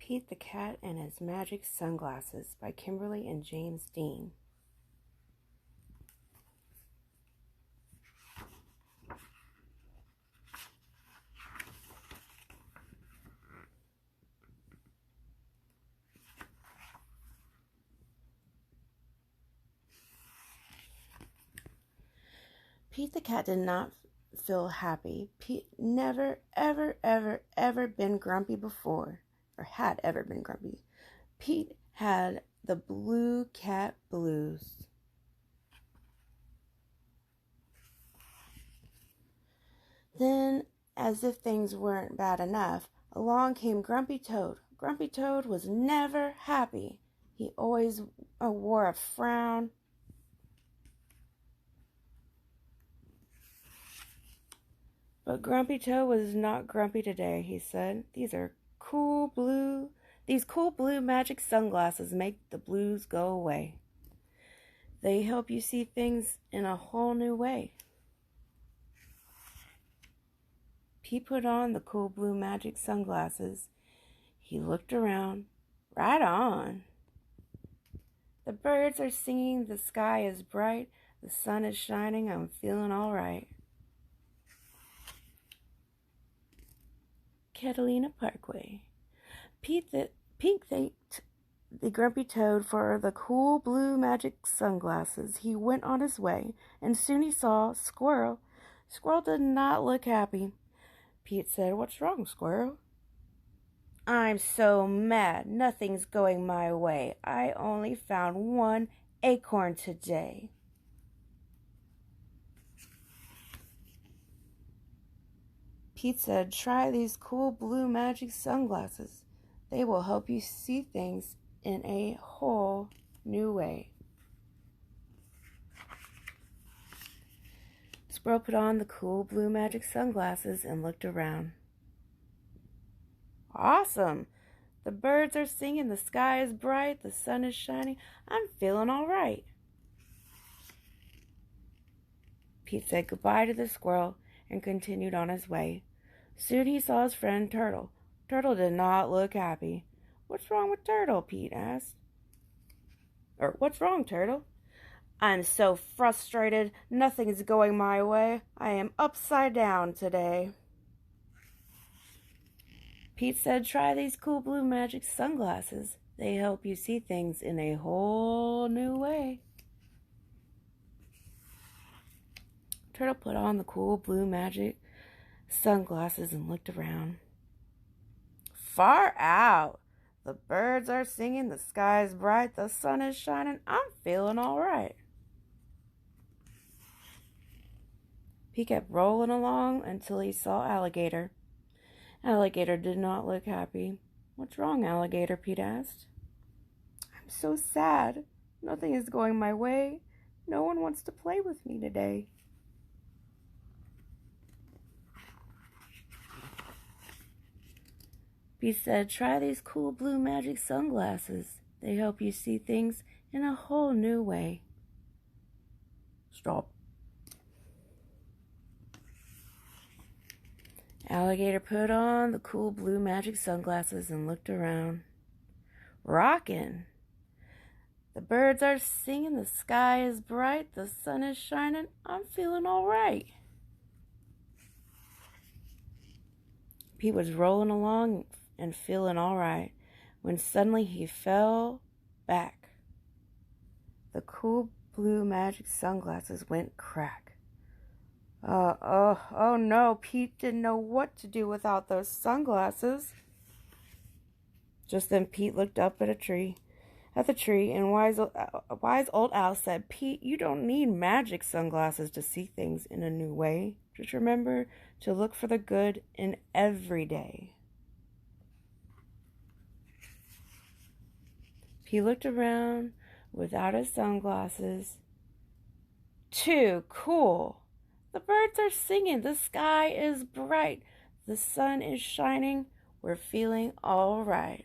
Pete the Cat and His Magic Sunglasses by Kimberly and James Dean. Pete the Cat did not feel happy. Pete never, ever been grumpy before, or had ever been grumpy. Pete had the blue cat blues. Then, as if things weren't bad enough, along came Grumpy Toad. Grumpy Toad was never happy. He always wore a frown. But Grumpy Toad was not grumpy today, he said. These cool blue magic sunglasses make the blues go away. They help you see things in a whole new way. Pete put on the cool blue magic sunglasses. He looked around. Right on. The birds are singing, the sky is bright, the sun is shining, I'm feeling all right. Catalina Parkway. Pete thanked the Grumpy Toad for the cool blue magic sunglasses. He went on his way, and soon he saw Squirrel. Squirrel did not look happy. Pete said, "What's wrong, Squirrel?" "I'm so mad. Nothing's going my way. I only found one acorn today." Pete said, "Try these cool blue magic sunglasses. They will help you see things in a whole new way." Squirrel put on the cool blue magic sunglasses and looked around. Awesome! The birds are singing, the sky is bright, the sun is shining. I'm feeling all right. Pete said goodbye to the squirrel and continued on his way. Soon he saw his friend Turtle. Turtle did not look happy. "What's wrong with Turtle?" Pete asked. "What's wrong, Turtle?" "I'm so frustrated. Nothing's going my way. I am upside down today." Pete said, "Try these cool blue magic sunglasses. They help you see things in a whole new way." Turtle put on the cool blue magic sunglasses and looked around. Far out! The birds are singing, the sky is bright, the sun is shining. I'm feeling all right. He kept rolling along until he saw Alligator. Alligator did not look happy. "What's wrong, Alligator?" Pete asked. "I'm so sad. Nothing is going my way. No one wants to play with me today." Pete said, "Try these cool blue magic sunglasses. They help you see things in a whole new way." Stop. Alligator put on the cool blue magic sunglasses and looked around. Rockin'! The birds are singing, the sky is bright, the sun is shining. I'm feeling all right. Pete was rolling along and feeling all right when suddenly he fell back. The cool blue magic sunglasses went crack. Oh no, Pete didn't know what to do without those sunglasses. Just then Pete looked up at the tree, and wise old owl said, "Pete, you don't need magic sunglasses to see things in a new way. Just remember to look for the good in every day." Pete looked around without his sunglasses. Too cool! The birds are singing, the sky is bright, the sun is shining, we're feeling all right.